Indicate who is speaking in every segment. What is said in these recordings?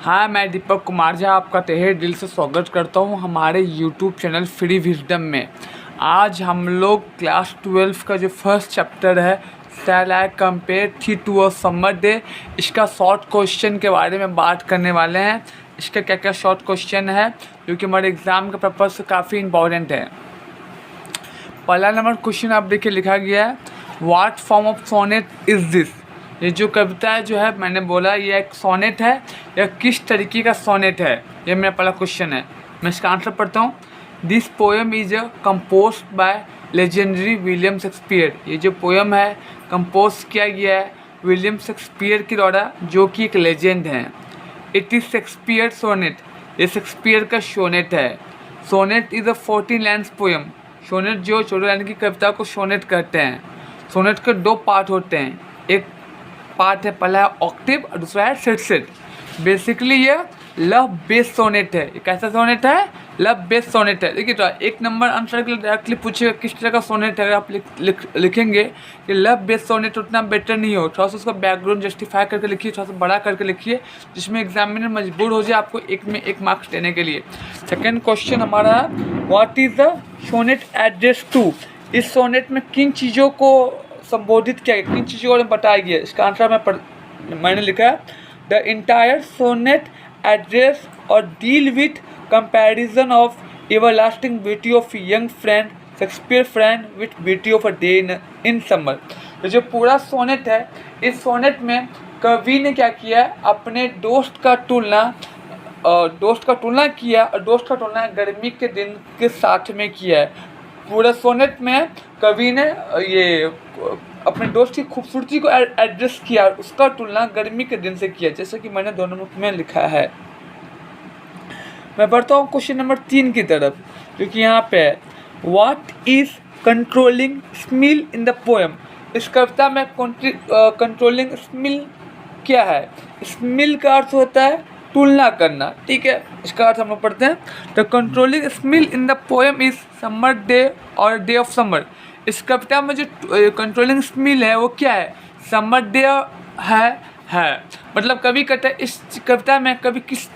Speaker 1: हाँ, मैं दीपक कुमार झा आपका तहे दिल से स्वागत करता हूँ हमारे यूट्यूब चैनल फ्री विजडम में। आज हम लोग क्लास 12 का जो फर्स्ट चैप्टर है शैल I compare thee to a summer day, इसका शॉर्ट क्वेश्चन के बारे में बात करने वाले हैं। इसका क्या क्या शॉर्ट क्वेश्चन है जो कि हमारे एग्ज़ाम के पर्पज़ से काफ़ी इंपॉर्टेंट है। पहला नंबर क्वेश्चन आप देखिए लिखा गया है, what form of sonnet is this. ये जो कविता है जो है मैंने बोला ये एक सोनेट है या किस तरीके का सोनेट है, ये मेरा पहला क्वेश्चन है। मैं इसका आंसर पढ़ता हूँ। This poem is compose bye legendary William Shakespeare. ये जो पोएम है कंपोज किया गया है विलियम शेक्सपियर के द्वारा, जो कि एक लेजेंड हैं। इट इज़ शेक्सपियर सोनेट, ये शेक्सपियर का सोनेट है। Sonnet is a 14 lines poem. Sonnet जो 14 लाइन की कविता को सोनेट कहते हैं। सोनेट के दो पार्ट होते हैं, एक पार्ट है पहला है ऑक्टेव और दूसरा है सेट। बेसिकली ये लव बेस्ड सोनेट है। ये कैसा सोनेट है? लव बेस्ड सोनेट है। देखिए तो एक नंबर आंसर के लिए डायरेक्टली पूछेगा किस तरह का सोनेट है। अगर आप लिखेंगे कि लव बेस्ड सोनेट उतना बेटर नहीं हो, थोड़ा सा उसका बैकग्राउंड जस्टिफाई करके लिखिए, थोड़ा सा बड़ा करके लिखिए, जिसमें एग्जामिनर मजबूर हो जाए आपको एक में एक मार्क्स देने के लिए। सेकेंड क्वेश्चन हमारा, what is the sonnet address to. इस सोनेट में किन चीज़ों को संबोधित किया गया, किन चीज़ों को बताया गया। इसका आंसर मैंने लिखा है, द इंटायर सोनेट एड्रेस और deal with comparison of everlasting beauty of young friend Shakespeare friend with beauty of a day in summer. तो जो पूरा सोनेट है, इस सोनेट में कवि ने क्या किया, अपने दोस्त का तुलना किया और दोस्त का तुलना गर्मी के दिन के साथ में किया है। पूरा सोनेट में कवि ने ये अपने दोस्त की खूबसूरती को एड्रेस किया और उसका तुलना गर्मी के दिन से किया, जैसे कि मैंने दोनों बुक में लिखा है। मैं बढ़ता हूँ क्वेश्चन नंबर 3 की तरफ, जो कि यहाँ पे है, what is controlling smell in the poem. इस कविता में कंट्रोलिंग स्मेल क्या है? स्मेल का अर्थ होता है तुलना करना, ठीक है। इसका अर्थ हम लोग पढ़ते हैं, the controlling smell in the poem is summer day और डे ऑफ समर। इस कविता में जो कंट्रोलिंग स्मेल है वो क्या है? समर डे है। मतलब कवि कहता है इस कविता में कवि किस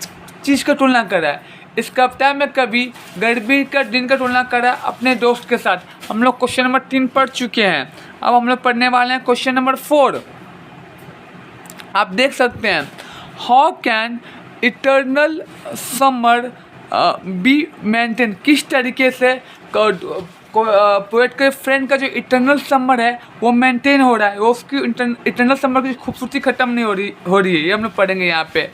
Speaker 1: चीज़ का तुलना कर रहा है। इस कविता में कवि गर्मी का दिन का तुलना कर रहा है अपने दोस्त के साथ। हम लोग क्वेश्चन नंबर 3 पढ़ चुके हैं, अब हम लोग पढ़ने वाले हैं क्वेश्चन नंबर 4। आप देख सकते हैं, how can eternal summer be maintain. किस तरीके से पोएट के फ्रेंड का जो इटर्नल समर है वो मेंटेन हो रहा है, वो उसकी इटर्नल समर की खूबसूरती खत्म नहीं हो रही है। ये हम लोग पढ़ेंगे यहाँ पे।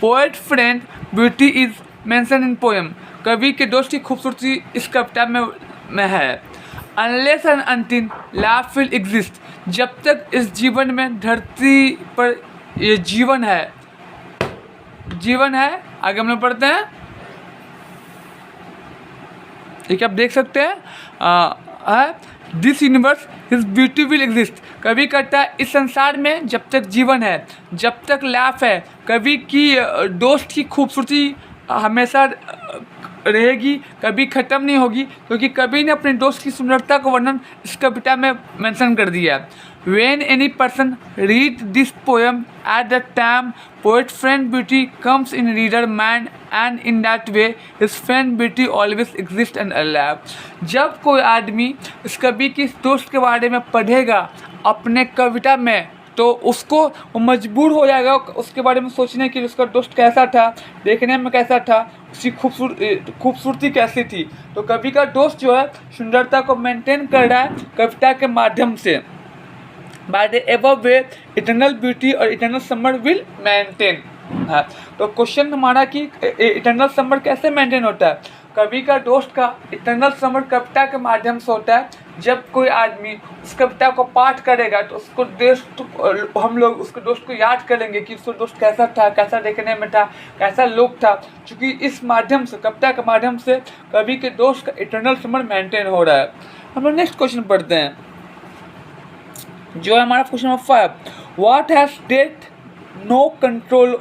Speaker 1: Poet friend beauty is mention in poem. कवि के दोस्त की खूबसूरती इस कविता में है। Unless and until life will exist. जब तक इस जीवन में धरती पर ये जीवन है। आगे हम लोग पढ़ते हैं, ठीक है, आप देख सकते हैं, this universe his beauty will exist. कवि कहता है इस संसार में जब तक जीवन है, जब तक लाइफ है, कवि की दोस्त की खूबसूरती हमेशा रहेगी, कभी ख़त्म नहीं होगी, क्योंकि कवि ने अपने दोस्त की सुंदरता का वर्णन इस कविता में मेंशन कर दिया। When any person read this poem at the time, poet friend beauty comes in reader mind, and in that way his friend beauty always exists and alive। जब कोई आदमी इस कवि की दोस्त के बारे में पढ़ेगा अपने कविता में, तो उसको वो मजबूर हो जाएगा उसके बारे में सोचने की, उसका दोस्त कैसा था, देखने में कैसा था, उसकी खूबसूरती कैसी थी। तो कवि का दोस्त जो है सुंदरता को मेंटेन कर रहा है कविता के माध्यम से। By the above way, eternal beauty और eternal summer will maintain। हाँ, तो क्वेश्चन हमारा कि इटर्नल समर कैसे मेंटेन होता है। कवि का दोस्त का इटर्नल समर कविता के माध्यम से होता है। जब कोई आदमी उस कविता को पाठ करेगा तो उसको हम लोग उसके दोस्त को याद करेंगे कि उसका दोस्त कैसा था, कैसा देखने में था, कैसा लुक था, क्योंकि इस माध्यम से, कविता के माध्यम से कवि के दोस्त का इटर्नल समर मेंटेन हो रहा है। हम लोग नेक्स्ट क्वेश्चन पढ़ते हैं, जो है हमारा question number 5। What has death no control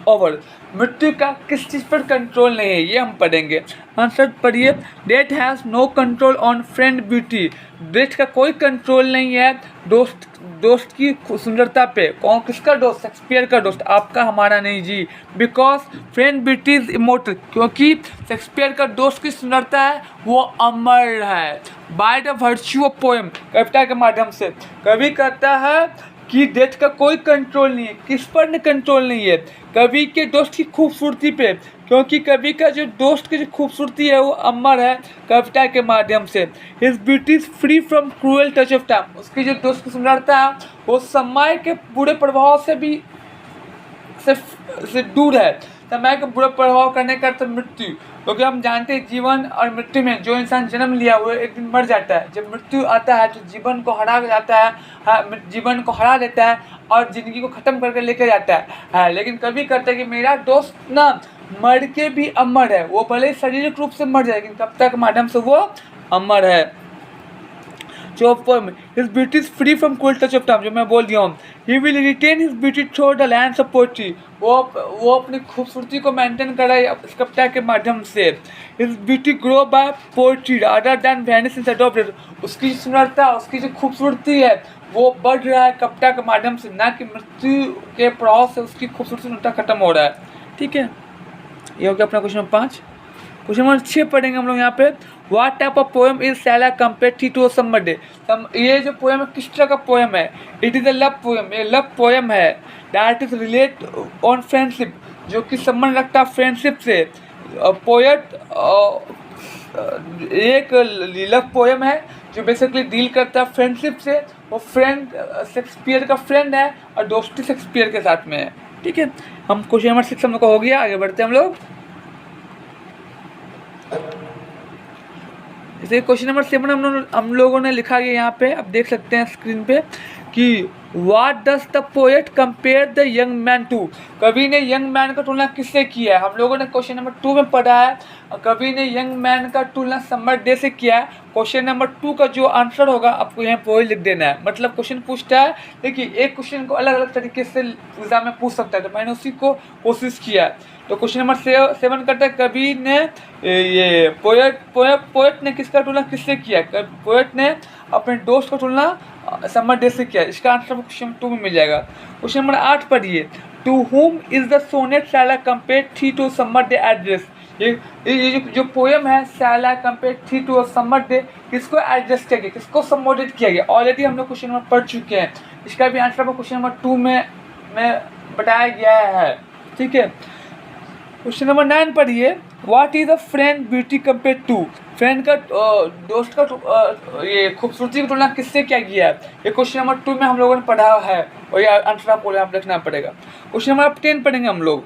Speaker 1: over, मृत्यु का किस चीज़ पर कंट्रोल नहीं है, ये हम पढ़ेंगे। आंसर पढ़िए, death has no control on friend beauty, death का कोई कंट्रोल नहीं है दोस्त की सुंदरता पे। कौन, किसका दोस्त? शेक्सपियर का दोस्त, आपका हमारा नहीं जी। Because friend beauty is immortal, क्योंकि शेक्सपियर का दोस्त की सुंदरता है वो अमर है। By the virtue of poem, कविता के माध्यम से कवि कहता है कि डेथ का कोई कंट्रोल नहीं है। किस पर कंट्रोल नहीं है? कवि के दोस्त की खूबसूरती पे, क्योंकि कवि का जो दोस्त की जो खूबसूरती है वो अमर है कविता के माध्यम से। His beauty is free from cruel touch of time, उसकी जो दोस्त की सुंदरता है वो समय के बुरे प्रभाव से भी से दूर है। समय का बुरा प्रभाव करने का अर्थ मृत्यु, क्योंकि हम जानते हैं जीवन और मृत्यु में जो इंसान जन्म लिया वो एक दिन मर जाता है। जब मृत्यु आता है तो जीवन को हरा जाता है, जीवन को हरा देता है और ज़िंदगी को ख़त्म करके लेके जाता है। लेकिन कभी कहता है कि मेरा दोस्त ना मर के भी अमर है, वो भले शारीरिक रूप से मर जाए लेकिन कविता के माध्यम से वो अमर है। जो his beauty is free from cruel touch of time, जो मैं बोल दिया हूँ। He will retain his beauty through the lands of poetry, वो अपनी खूबसूरती को मेंटेन कर रहा है इस कविता के माध्यम से। His beauty grow by poetry rather than vanish in set of death, उसकी सुंदरता, उसकी जो खूबसूरती है वो बढ़ रहा है कविता के माध्यम से, ना कि मृत्यु के प्रभाव से उसकी खूबसूरती खत्म हो रहा है। ठीक है, ये हो गया अपना क्वेश्चन नंबर 5। क्वेश्चन नंबर 6 पढ़ेंगे हम लोग यहाँ पे। What type of poem is shall I compare to summer day, ये जो पोएम है किस तरह का पोएम है? It is a love poem, ये लव पोएम है। That is relate on friendship, जो कि संबंध रखता है फ्रेंडशिप से। पोएट एक लव पोएम है जो बेसिकली डील करता है फ्रेंडशिप से। वो फ्रेंड शेक्सपियर का फ्रेंड है और दोस्ती शेक्सपियर के साथ में है। ठीक है, हम क्वेश्चन नंबर 6 हम लोग का हो गया, आगे बढ़ते हैं हम लोग। जैसे क्वेश्चन नंबर 7 हम लोगों ने लिखा गया यहाँ पे, आप देख सकते हैं स्क्रीन पे कि what does the poet compare the young man to, कवि ने यंग मैन का तुलना किससे किया है? हम लोगों ने क्वेश्चन नंबर 2 में पढ़ा है, कवि ने यंग मैन का तुलना समर डे से किया है। क्वेश्चन नंबर 2 का जो आंसर होगा आपको यहाँ पे लिख देना है। मतलब क्वेश्चन पूछता है, देखिए एक क्वेश्चन को अलग अलग तरीके से एग्जाम में पूछ सकता है, तो मैंने उसी को कोशिश किया है। तो क्वेश्चन नंबर 7 करता है, कवि ने ये पोएट ने किसका तुलना किससे किया? पोएट ने अपने दोस्त का तुलना समर डे से किया। इसका आंसर क्वेश्चन 2 में मिल जाएगा। क्वेश्चन नंबर 8 पढ़िए, to whom is the sonnet shall I compare thee to summer day address, ये जो पोएम है shall I compare thee to summer day, किसको एड्रेस किया गया, किसको संबोधित किया गया? ऑलरेडी हम लोग क्वेश्चन नंबर पढ़ चुके हैं, इसका भी आंसर क्वेश्चन नंबर 2 में बताया गया है। ठीक है, क्वेश्चन नंबर 9 पढ़िए, what is a friend beauty compare to, friend का दोस्त का ये खूबसूरती की तुलना किससे किया गया है? ये क्वेश्चन नंबर 2 में हम लोगों ने पढ़ा है और ये आंसर आपको यहाँ लिखना पड़ेगा। क्वेश्चन नंबर 10 पढ़ेंगे हम लोग,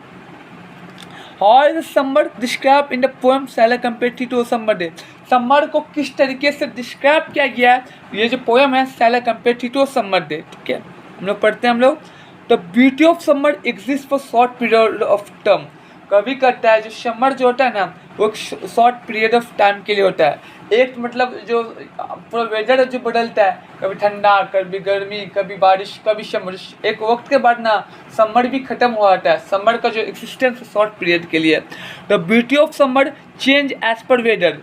Speaker 1: how is summer describe in the poem shall I compare to summer day, summer को किस तरीके से डिस्क्राइब किया गया है ये जो पोएम है shall I compare to summer day. ठीक है, हम लोग पढ़ते हैं हम लोग। The beauty of summer exist for short period of term, कभी कहता है जो समर जो होता है ना वो एक शॉर्ट पीरियड ऑफ टाइम के लिए होता है। एक मतलब जो पूरा वेदर जो बदलता है, कभी ठंडा कभी गर्मी कभी बारिश कभी समर, एक वक्त के बाद ना समर भी खत्म हो जाता है। समर का जो एक्सिस्टेंस शॉर्ट पीरियड के लिए। The beauty of summer change as per weather,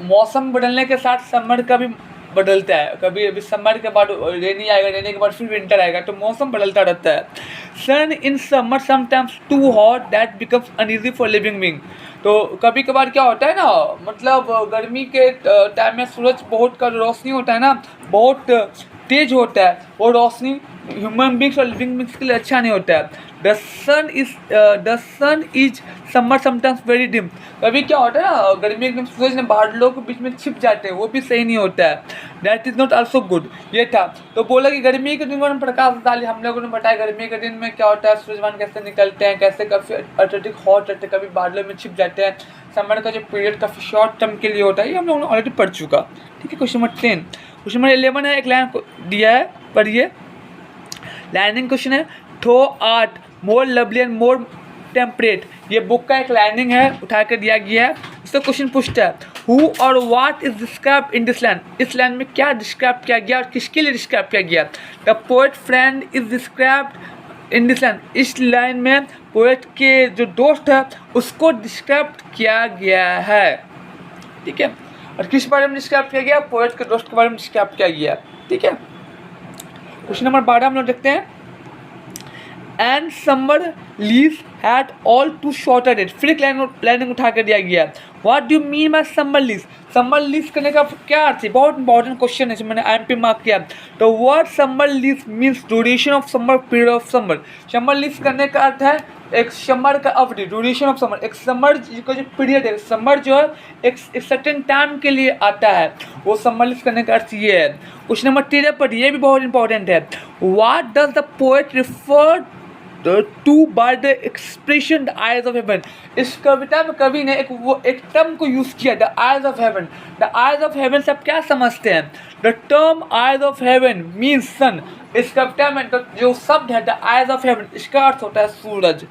Speaker 1: मौसम बदलने के साथ समर का भी बदलता है। कभी अभी समर के बाद रेनी आएगा, रेनी के बाद फिर विंटर आएगा, तो मौसम बदलता रहता है। Sun in summer sometimes too hot that becomes uneasy for living being, तो कभी कभार क्या होता है ना, मतलब गर्मी के टाइम में सूरज बहुत का रोशनी होता है ना, बहुत तेज होता है, वो रोशनी ह्यूमन बींग्स और लिविंग बींग्स के लिए अच्छा नहीं होता है। The sun is summer sometimes very dim, कभी क्या होता है ना गर्मी एकदम सूरज ने बादलों के बीच में छिप जाते हैं, वो भी सही नहीं होता है। That is not also good, ये था। तो बोला कि गर्मी के दिन में प्रकाश डाली, हम लोगों ने बताया गर्मी के दिन में क्या होता है, सूरजवान कैसे निकलते हैं, कैसे काफ़ी अत्यधिक हॉट रहते हैं, कभी बादलों में छिप जाते हैं। समर का जो पीरियड काफ़ी शॉर्ट टर्म के लिए होता है, ये हम लोगों ने ऑलरेडी पढ़ चुका। ठीक है, क्वेश्चन नंबर 10। क्वेश्चन नंबर 11 है, एक लाइन दिया है, पढ़िए। लाइनिंग क्वेश्चन है, thou art more lovely and more temperate, ये बुक का एक लाइनिंग है, उठा कर दिया गया है। इसका क्वेश्चन पूछता है, हु और what is describe in this line, इस लाइन में क्या डिस्क्राइब किया गया और किसके लिए डिस्क्राइब किया गया? The poet friend is described in this line, इस लाइन में पोएट के जो दोस्त है उसको डिस्क्राइब किया गया है, ठीक है। और किस बारे में डिस्क्राइब किया गया? पोएट के दोस्त के बारे में डिस्क्राइब किया गया, ठीक है। क्वेश्चन नंबर 12 हम लोग देखते हैं। And summer leaves had all too shorter date, फिर एक लाइन उठा कर दिया गया। What do mean by summer leaves? Summer leaves करने का क्या अर्थ है? बहुत इंपॉर्टेंट क्वेश्चन है, मैंने एमपी मार्क किया। तो word summer leaves means duration of summer, period of summer. Summer leaves करने का अर्थ है एक समर का अवधि, ड्यूरेशन ऑफ समर। एक समर का जो पीरियड है, समर जो है एक सर्टेन टाइम के लिए आता है, वो समर लीव्स करने का अर्थ ये है। क्वेश्चन नंबर 13 पर, ये भी बहुत इंपॉर्टेंट है। What does the poet refer to by the expression the eyes of heaven? इस कविता में कवि ने एक टर्म को यूज किया, the eyes of heaven. The eyes of heaven से आप क्या समझते हैं? The term eyes of heaven means sun. इस कविता में जो शब्द है द आइज ऑफ हेवन, इसका अर्थ होता है सूरज।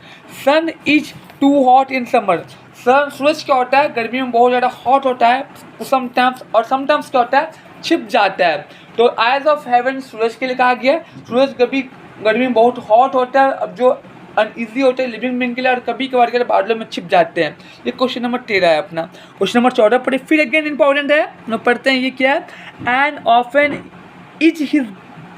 Speaker 1: Sun is too hot in summer. सूरज क्या होता है? गर्मी में बहुत ज़्यादा हॉट होता है समटाइम्स, और समटाइम्स क्या होता है? छिप जाता है। तो आइज ऑफ हेवन सूरज के लिए कहा गया। सूरज कभी गर्मी में बहुत हॉट होता है, अब जो अनईजी होता है लिविंग बीइंग के लिए, और कभी कभार के बादलों में छिप जाते हैं। ये क्वेश्चन नंबर 13 है अपना। क्वेश्चन नंबर 14 पढ़े, फिर अगेन इंपॉर्टेंट है, हम पढ़ते हैं। ये क्या है? And often is his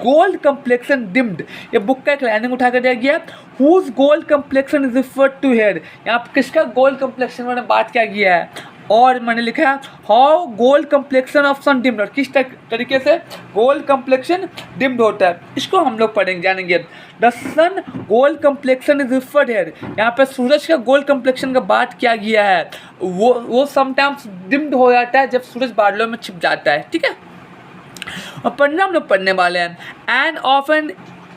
Speaker 1: gold complexion dimmed. ये बुक का एक लाइनिंग उठा कर दिया गया। Whose gold complexion is referred to here. यहाँ पर किसका गोल्ड कम्प्लेक्शन मैंने बात क्या किया है, और मैंने लिखा है how gold complexion of sun dimmed, और किस तरीके से गोल्ड कम्प्लेक्शन डिम्ड होता है, इसको हम लोग पढ़ेंगे, जानेंगे। The sun gold complexion is referred here. यहाँ पे सूरज का गोल्ड कम्प्लेक्शन का बात किया गया है। वो समटाइम्स डिम्ड हो जाता है जब सूरज बादलों में छिप जाता है, ठीक है। और पढ़ना हम लोग पढ़ने वाले हैं। And often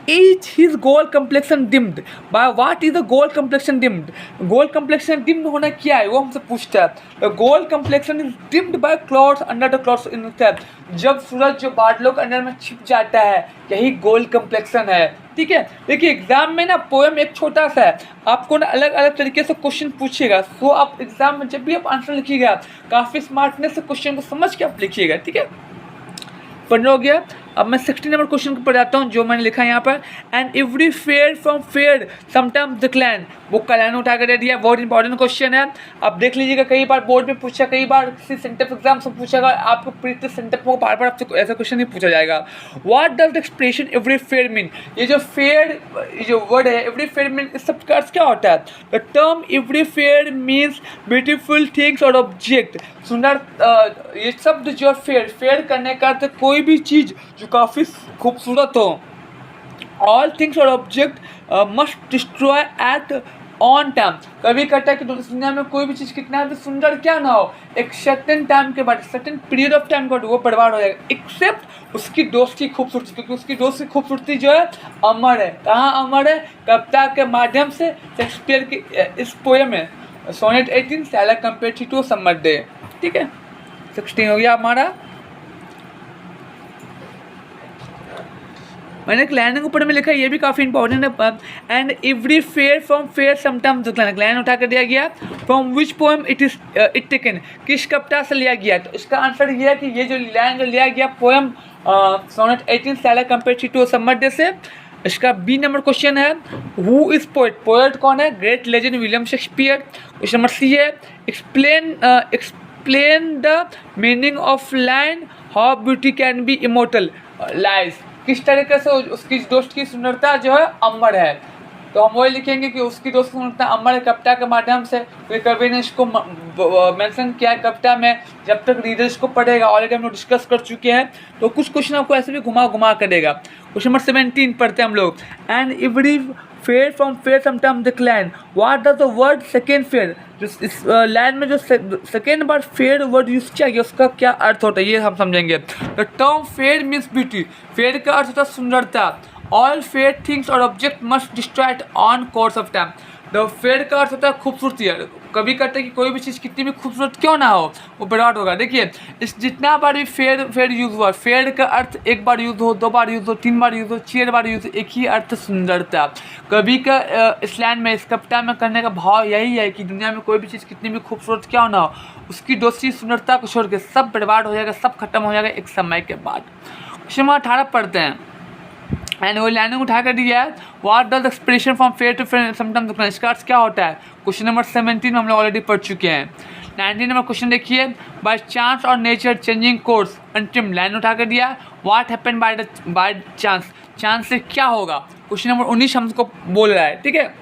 Speaker 1: is his gold complexion dimmed by what is the gold complexion dimmed? gold complexion dimmed होना क्या है वो हमसे पूछता है। gold complexion is dimmed by clouds under the clouds in the sky। जब सूरज जो बादलों के अंदर में छिप जाता है, यही गोल्ड कम्प्लेक्शन है, ठीक है। देखिए एग्जाम में ना पोएम एक छोटा सा है, आपको ना अलग अलग तरीके से क्वेश्चन पूछेगा, तो आप एग्जाम में जब भी आप आंसर लिखिएगा काफ़ी स्मार्टनेस से क्वेश्चन को समझ के आप लिखिएगा, ठीक है। पढ़ना हो गया। अब मैं 16 नंबर क्वेश्चन को पढ़ाता हूँ जो मैंने लिखा है यहाँ पर। And every fair from fair sometimes decline. Book का लाइन उठा कर दे दिया, बहुत इंपॉर्टेंट क्वेश्चन है। आप देख लीजिएगा, कई बार बोर्ड में पूछा, कई बार किसी सेंटर एग्जाम से पूछेगा, आपको प्रीवियस सेंटर को बार बार आपसे ऐसा क्वेश्चन नहीं पूछा जाएगा। What does the expression every fair mean? ये जो फेयर, ये जो वर्ड है एवरी फेयर मीन, इस सब का अर्थ क्या होता है? The term every fair means beautiful things और ऑब्जेक्ट। सुंदर, ये शब्द जो फेयर करने का अर्थ कोई भी चीज़ जो काफ़ी खूबसूरत हो। ऑल थिंग्स और object must destroy at on time. कभी कहता है कि दुनिया में कोई भी चीज़ कितना भी सुंदर क्या ना हो, एक सर्टेन टाइम के बाद, सर्टेन पीरियड ऑफ टाइम के बाद वो बर्बाद हो जाएगा, एक्सेप्ट उसकी दोस्त की खूबसूरती, क्योंकि उसकी दोस्त की खूबसूरती जो है अमर है। कहाँ अमर है? कविता के माध्यम से। शेक्सपियर की इस पोएम में sonnet 18 shall I compare to summer day, ठीक है। 16 हो गया हमारा। मैंने एक लाइन ऊपर में लिखा है, ये भी काफ़ी इंपॉर्टेंट है। And every fair from fair sometimes decline, line उठा कर दिया गया। From which poem it is it taken, किस कविता से लिया गया? तो इसका आंसर ये है कि ये जो लाइन जो लिया गया poem sonnet 18 shall I compare to summer day से। इसका बी नंबर क्वेश्चन है, हु इज पोएट? पोएट कौन है? Great legend William Shakespeare. Question number C है, explain the meaning of line how beauty can be immortal lies. किस तरीके से उसकी दोस्त की सुंदरता जो है अमर है? तो हम वही लिखेंगे कि उसकी दोस्त की सुंदरता अमर है कविता के माध्यम से। तो कवि ने इसको मेंशन किया है कविता में। जब तक रीडर इसको पढ़ेगा, ऑलरेडी हम लोग डिस्कस कर चुके हैं, तो कुछ क्वेश्चन आपको ऐसे भी घुमा करेगा। क्वेश्चन नंबर 17 पढ़ते हैं हम लोग। And every fair from fair sometime decline. What does the word second fair? इस लाइन में जो सेकेंड बार फेयर वर्ड यूज किया गया उसका क्या अर्थ होता है ये हम समझेंगे। The term fair means beauty. Fair का अर्थ होता है सुंदरता। ऑल फेयर थिंग्स और object must destroyed on course of time. The fair का अर्थ होता है खूबसूरती। कभी कहते हैं कि कोई भी चीज़ कितनी भी खूबसूरत क्यों ना हो वो बर्बाद होगा। देखिए इस जितना बार भी फेयर यूज़ हुआ, फेयर का अर्थ एक बार यूज़ हो, 2 बार यूज़ हो, 3 बार यूज़ हो, 4 बार यूज़ हो, एक ही अर्थ सुंदरता। कभी का इस लाइन में, इस कविता में करने का भाव यही है कि दुनिया में कोई भी चीज़ कितनी भी खूबसूरत क्यों ना हो, उसकी दोस्ती सुंदरता को छोड़ के सब बर्बाद हो जाएगा, सब खत्म हो जाएगा एक समय के बाद। क्वेश्चन नंबर 18 पढ़ते हैं। एंड वो लाइनिंग उठा कर दिया है, what does expression from fair to fair sometimes occur, इसका अर्थ क्या होता है। क्वेश्चन नंबर 17 में हम लोग ऑलरेडी पढ़ चुके हैं। 19 नंबर क्वेश्चन देखिए, बाय चांस और नेचर चेंजिंग कोर्स अंतिम लाइन उठा कर दिया, what happen by chance, chance से क्या होगा। क्वेश्चन नंबर 19 हमको बोल रहा है, ठीक है,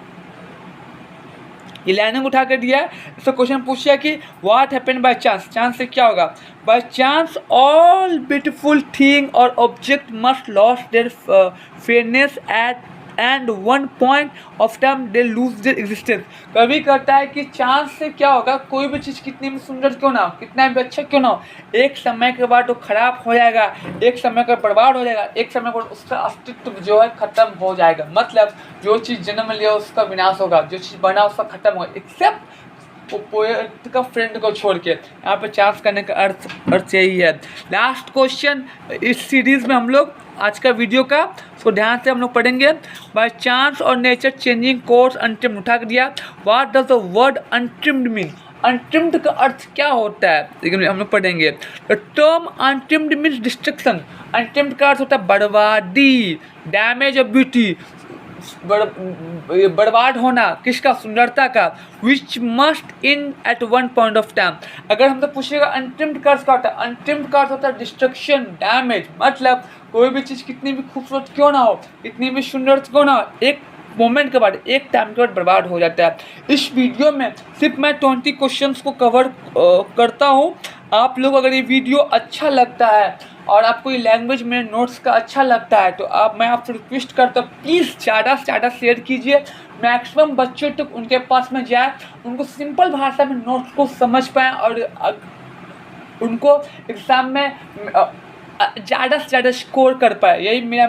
Speaker 1: ये लाइनिंग उठा कर दिया है। इससे क्वेश्चन पूछा कि what happen by chance, chance से क्या होगा। By chance all beautiful thing और object must loss their fairness at end one point of time they lose their existence. कभी कहता है कि चांस से क्या होगा, कोई भी चीज़ कितनी भी सुंदर क्यों ना हो, कितना भी अच्छा क्यों ना हो, एक समय के बाद वो खराब हो जाएगा, एक समय का बर्बाद हो जाएगा, एक समय पर उसका अस्तित्व जो है खत्म हो जाएगा। मतलब जो चीज़ जन्म लिया उसका विनाश होगा, जो चीज़ बना उसका खत्म होगा, एक्सेप्ट वो पोएट का फ्रेंड को छोड़ के। यहाँ पे चांस करने का अर्थ यही है। लास्ट क्वेश्चन इस सीरीज में हम लोग आज का वीडियो का, उसको ध्यान से हम लोग पढ़ेंगे। बाय चांस और नेचर चेंजिंग कोर्स अनट्रिम्ड उठा कर दिया, what does the word untrimmed mean, untrimmed का अर्थ क्या होता है, लेकिन हम लोग पढ़ेंगे। The term untrimmed means destruction, untrimmed का अर्थ होता है बर्बादी, डैमेज ऑफ ब्यूटी, बर्बाद होना, किसका, सुंदरता का। Which must in at one point of time. अगर हमसे पूछेगा अनट्रिम्ड का अर्थ क्या होता है, अनट्रिम्ड का अर्थ होता है डिस्ट्रक्शन, डैमेज, मतलब कोई भी चीज़ कितनी भी खूबसूरत क्यों ना हो, कितनी भी सुंदर क्यों ना हो, एक मोमेंट के बाद, एक टाइम के बाद बर्बाद हो जाता है। इस वीडियो में सिर्फ मैं 20 क्वेश्चंस को कवर करता हूँ। आप लोग अगर ये वीडियो अच्छा लगता है और आपको ये लैंग्वेज में नोट्स का अच्छा लगता है तो मैं आपसे रिक्वेस्ट करता हूँ प्लीज़ ज़्यादा से ज़्यादा शेयर कीजिए, मैक्सिमम बच्चों तक उनके पास में जाए, उनको सिंपल भाषा में नोट्स को समझ पाएँ और उनको एग्ज़ाम में ज़्यादा से ज़्यादा स्कोर कर पाए। यही मेरा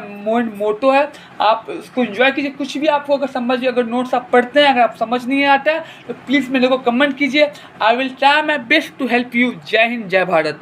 Speaker 1: मोटो है। आप इसको एंजॉय कीजिए। कुछ भी आपको अगर समझ, अगर नोट्स आप पढ़ते हैं, अगर आप समझ नहीं आता है तो प्लीज़ मेरे को कमेंट कीजिए। I will try my best to help you. जय हिंद, जय भारत।